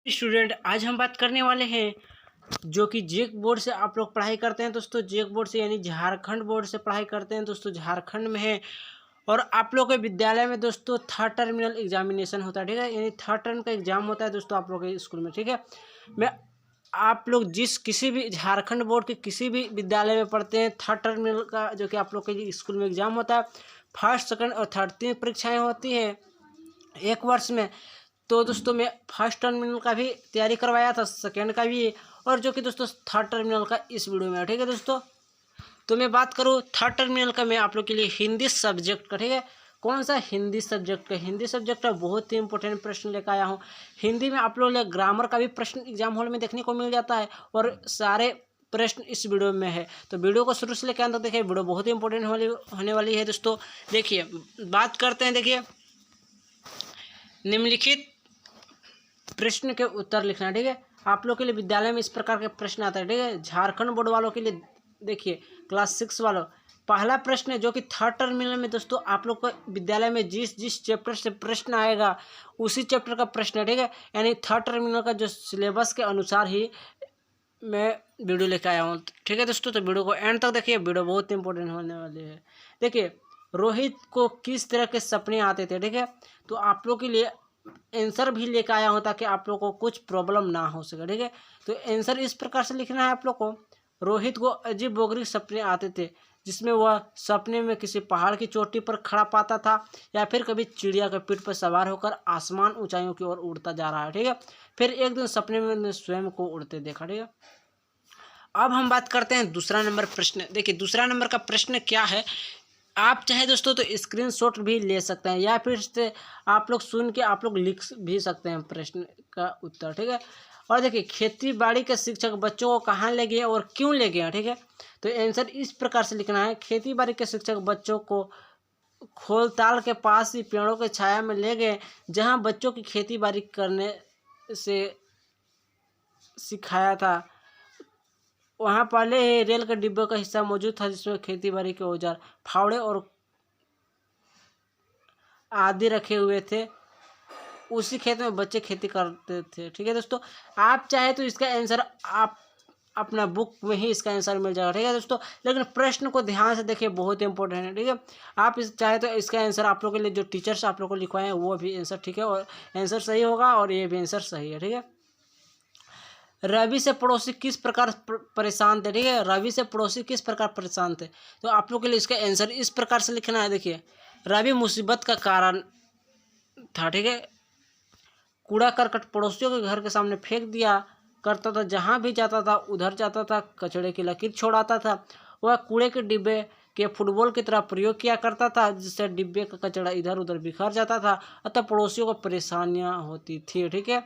Student आज हम बात करने वाले हैं जो कि जेक बोर्ड से आप लोग पढ़ाई करते हैं दोस्तों। जेक बोर्ड से यानी झारखंड बोर्ड से पढ़ाई करते हैं दोस्तों, झारखंड में है। और आप लोग के विद्यालय में दोस्तों थर्ड टर्मिनल एग्जामिनेशन होता है, ठीक है, यानी थर्ड टर्म का एग्जाम होता है दोस्तों आप लोग के स्कूल में, ठीक है। मैं आप लोग जिस किसी भी झारखंड बोर्ड के किसी भी विद्यालय में पढ़ते हैं, थर्ड टर्मिनल का जो कि आप लोग के स्कूल में एग्जाम होता है, फर्स्ट सेकंड और थर्ड 3 परीक्षाएं होती हैं एक वर्ष में। तो दोस्तों मैं फर्स्ट टर्मिनल का भी तैयारी करवाया था, सेकेंड का भी, और जो कि दोस्तों थर्ड टर्मिनल का इस वीडियो में है, ठीक है दोस्तों। तो मैं बात करूँ थर्ड टर्मिनल का, मैं आप लोग के लिए हिंदी सब्जेक्ट का, ठीक है, कौन सा हिंदी सब्जेक्ट का, हिंदी सब्जेक्ट का बहुत ही इंपॉर्टेंट प्रश्न लेकर आया हूँ। हिंदी में आप लोग ले ग्रामर का भी प्रश्न एग्जाम हॉल में देखने को मिल जाता है, और सारे प्रश्न इस वीडियो में है। तो वीडियो को शुरू से लेकर अंत तक देखिए, वीडियो बहुत ही इंपॉर्टेंट होने वाली है दोस्तों। देखिए बात करते हैं, देखिए निम्नलिखित प्रश्न के उत्तर लिखना है, ठीक है। आप लोग के लिए विद्यालय में इस प्रकार के प्रश्न आता है, ठीक है, झारखंड बोर्ड वालों के लिए। देखिए क्लास 6 वालों, पहला प्रश्न है जो कि थर्ड टर्मिनल में दोस्तों आप लोग को विद्यालय में जिस जिस चैप्टर से प्रश्न आएगा उसी चैप्टर का प्रश्न है, ठीक है। यानी थर्ड टर्मिनल का जो सिलेबस के अनुसार ही मैं वीडियो लेकर आया हूँ, ठीक है दोस्तों। तो वीडियो को एंड तक देखिए, वीडियो बहुत इंपॉर्टेंट होने वाली है। देखिए रोहित को किस तरह के सपने आते थे, ठीक है। तो आप लोग के लिए आंसर भी लेकर आया हूँ ताकि आप लोग को कुछ प्रॉब्लम ना हो सके, ठीक है। तो आंसर इस प्रकार से लिखना है आप लोग को। रोहित को अजीब बोगरी सपने आते थे, जिसमें वह सपने में किसी पहाड़ की चोटी पर खड़ा पाता था, या फिर कभी चिड़िया के पीठ पर सवार होकर आसमान ऊंचाइयों की ओर उड़ता जा रहा है, ठीक है। फिर एक दिन सपने में उसने स्वयं को उड़ते देखा, ठीक है। अब हम बात करते हैं दूसरा नंबर प्रश्न। देखिए दूसरा नंबर का प्रश्न क्या है, आप चाहे दोस्तों तो स्क्रीनशॉट भी ले सकते हैं, या फिर से आप लोग सुन के आप लोग लिख भी सकते हैं प्रश्न का उत्तर, ठीक है। और देखिए खेती बाड़ी के शिक्षक बच्चों को कहाँ ले गए और क्यों ले गए, ठीक है। तो आंसर इस प्रकार से लिखना है, खेती बाड़ी के शिक्षक बच्चों को खोलताल के पास ही पेड़ों के छाया में ले गए, जहाँ बच्चों की खेती बाड़ी करने से सिखाया था। वहाँ पहले ही रेल के डिब्बे का हिस्सा मौजूद था, जिसमें खेती बाड़ी के औजार, फावड़े और आदि रखे हुए थे। उसी खेत में बच्चे खेती करते थे, ठीक है दोस्तों। आप चाहे तो इसका आंसर आप अपना बुक में ही इसका आंसर मिल जाएगा, ठीक है दोस्तों। लेकिन प्रश्न को ध्यान से देखिए, बहुत इंपॉर्टेंट है, ठीक है। आप इस चाहे तो इसका आंसर आप लोगों के लिए जो टीचर्स आप लोग को लिखवाए हैं वो भी आंसर ठीक है, और आंसर सही होगा, और ये भी आंसर सही है, ठीक है। रवि से पड़ोसी किस प्रकार परेशान थे, ठीक है। रवि से पड़ोसी किस प्रकार परेशान थे, तो आप लोग के लिए इसका आंसर इस प्रकार से लिखना है। देखिए रवि मुसीबत का कारण था, ठीक है। कूड़ा करकट पड़ोसियों के घर के सामने फेंक दिया करता था, जहाँ भी जाता था उधर जाता था, कचड़े की लकीर छोड़ाता था। वह कूड़े के डिब्बे के फुटबॉल की तरह प्रयोग किया करता था, जिससे डिब्बे का कचड़ा इधर उधर बिखर जाता था, अतः पड़ोसियों को परेशानियां होती थी, ठीक है।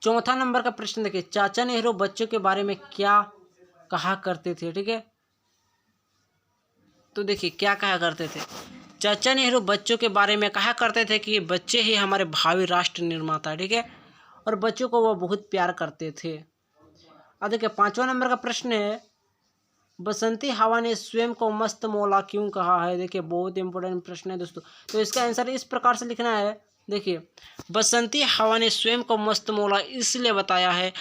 चौथा नंबर का प्रश्न देखिए, चाचा नेहरू बच्चों के बारे में क्या कहा करते थे, ठीक है। तो देखिए क्या कहा करते थे, चाचा नेहरू बच्चों के बारे में कहा करते थे कि बच्चे ही हमारे भावी राष्ट्र निर्माता है, ठीक है। और बच्चों को वो बहुत प्यार करते थे। अब देखिए पांचवा नंबर का प्रश्न है, बसंती हवा ने स्वयं को मस्त मौला क्यों कहा है। देखिए बहुत इंपॉर्टेंट प्रश्न है दोस्तों। तो इसका आंसर इस प्रकार से लिखना है। देखिए बसंती हवा ने स्वयं को मस्त मौला इसलिए बताया है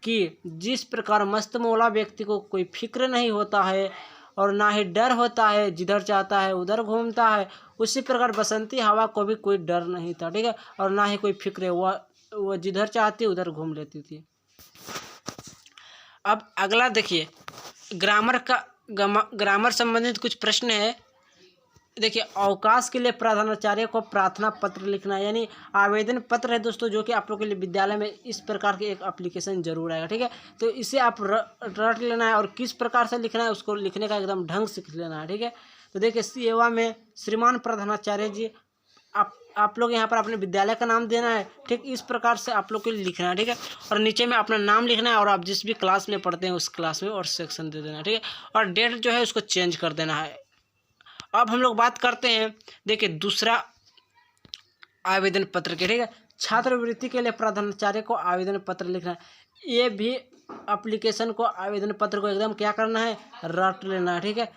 कि जिस प्रकार मस्त मौला व्यक्ति को कोई फिक्र नहीं होता है और ना ही डर होता है, जिधर चाहता है उधर घूमता है, उसी प्रकार बसंती हवा को भी कोई डर नहीं था, ठीक है, और ना ही कोई फिक्र है, वह जिधर चाहती उधर घूम लेती थी। अब अगला देखिए ग्रामर संबंधित कुछ प्रश्न है। देखिए अवकाश के लिए प्रधानाचार्य को प्रार्थना पत्र लिखना है, यानी आवेदन पत्र है दोस्तों, जो कि आप लोग के लिए विद्यालय में इस प्रकार की एक एप्लीकेशन जरूर आएगा, ठीक है। तो इसे आप रट लेना है, और किस प्रकार से लिखना है उसको लिखने का एकदम ढंग से लिख लेना है, ठीक है। तो देखिए सेवा में श्रीमान प्रधानाचार्य जी, आप लोग यहाँ पर अपने विद्यालय का नाम देना है, ठीक इस प्रकार से आप लोग के लिए लिखना है, ठीक है। और नीचे में अपना नाम लिखना है, और आप जिस भी क्लास में पढ़ते हैं उस क्लास में और सेक्शन दे देना है, ठीक है। और डेट जो है उसको चेंज कर देना है। अब हम लोग बात करते हैं, देखिए दूसरा आवेदन पत्र के, ठीक है। छात्रवृत्ति के लिए प्रधानाचार्य को आवेदन पत्र लिखना है। ये भी एप्लीकेशन को आवेदन पत्र को एकदम क्या करना है, रट लेना है, ठीक है,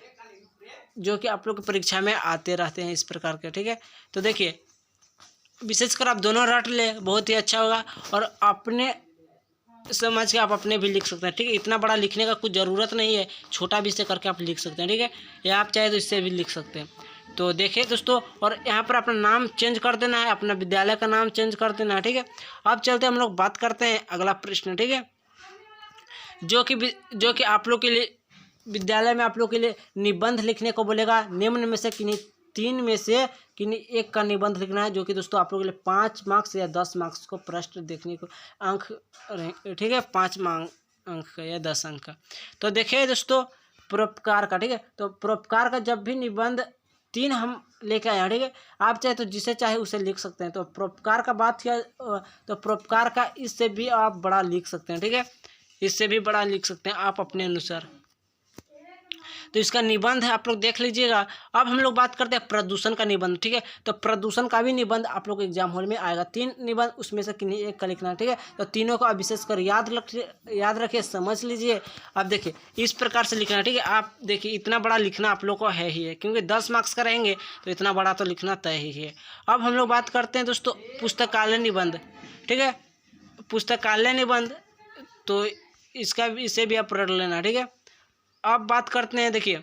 जो कि आप लोग की परीक्षा में आते रहते हैं इस प्रकार के, ठीक है। तो देखिए विशेषकर आप दोनों रट ले, बहुत ही अच्छा होगा। और अपने समझ के आप अपने भी लिख सकते हैं, ठीक है। इतना बड़ा लिखने का कुछ ज़रूरत नहीं है, छोटा भी से करके आप लिख सकते हैं, ठीक है। या आप चाहे तो इससे भी लिख सकते हैं। तो देखिए दोस्तों, और यहाँ पर अपना नाम चेंज कर देना है, अपना विद्यालय का नाम चेंज कर देना है, ठीक है। अब चलते हम लोग बात करते हैं अगला प्रश्न, ठीक है, जो कि आप लोग के लिए विद्यालय में आप लोग के लिए निबंध लिखने को बोलेगा। निम्न में से किन्हीं 3 में से किन्हीं एक का निबंध लिखना है, जो कि दोस्तों आप लोग के लिए 5 मार्क्स या 10 मार्क्स को प्रश्न देखने को अंक, ठीक है, 5 अंक का या 10 अंक का। तो देखिए दोस्तों, परोपकार का, ठीक है। तो परोपकार का जब भी निबंध 3 हम लेके आए हैं, ठीक है। आप चाहे तो जिसे चाहे उसे लिख सकते हैं। तो परोपकार का बात किया तो परोपकार का इससे भी आप बड़ा लिख सकते हैं, ठीक है, इससे भी बड़ा लिख सकते हैं आप अपने अनुसार। तो इसका निबंध है, आप लोग देख लीजिएगा। अब हम लोग बात करते हैं प्रदूषण का निबंध, ठीक है। तो प्रदूषण का भी निबंध आप लोग एग्जाम हॉल में आएगा। 3 निबंध, उसमें से किन्हीं एक का लिखना है, ठीक है। तो तीनों को आप विशेष कर याद रखिए, समझ लीजिए। अब देखिए इस प्रकार से लिखना है, ठीक है। आप देखिए इतना बड़ा लिखना आप लोग को है ही है, क्योंकि 10 मार्क्स का रहेंगे तो इतना बड़ा तो लिखना तय ही है। अब हम लोग बात करते हैं दोस्तों पुस्तकालय निबंध, ठीक है। पुस्तकालय निबंध, तो इसे भी आप रट लेना, ठीक है। अब बात करते हैं, देखिए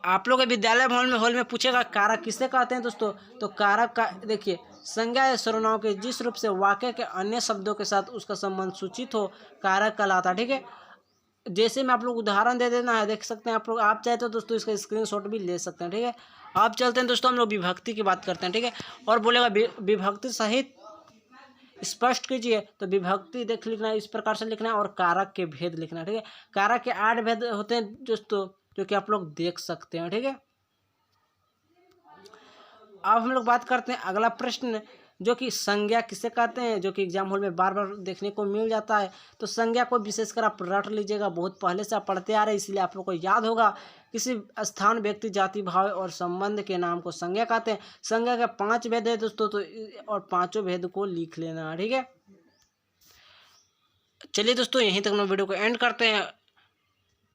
आप लोग के विद्यालय हॉल में पूछेगा कारक किसे कहते हैं दोस्तों। तो कारक का देखिए, संज्ञा या सर्वनाम के जिस रूप से वाक्य के अन्य शब्दों के साथ उसका संबंध सूचित हो, कारक कहलाता है, ठीक है। जैसे मैं आप लोग उदाहरण दे देना है, देख सकते हैं आप लोग। आप चाहे तो दोस्तों इसका स्क्रीनशॉट भी ले सकते हैं, ठीक है। अब चलते हैं दोस्तों, हम लोग विभक्ति की बात करते हैं, ठीक है। और बोलेगा विभक्ति सहित स्पष्ट कीजिए। तो विभक्ति देख लिखना है, इस प्रकार से लिखना है, और कारक के भेद लिखना है, ठीक है। कारक के 8 भेद होते हैं दोस्तों, जो कि आप लोग देख सकते हैं, ठीक है। अब हम लोग बात करते हैं अगला प्रश्न, जो कि संज्ञा किसे कहते हैं, जो कि एग्जाम हॉल में बार बार देखने को मिल जाता है। तो संज्ञा को विशेषकर आप रट लीजिएगा, बहुत पहले से आप पढ़ते आ रहे हैं, इसलिए आप लोग को याद होगा। किसी स्थान, व्यक्ति, जाति, भाव और संबंध के नाम को संज्ञा कहते हैं। संज्ञा के 5 भेद है दोस्तों, तो और 5 भेद को लिख लेना, ठीक है। चलिए दोस्तों, यहीं तक हम वीडियो को एंड करते हैं।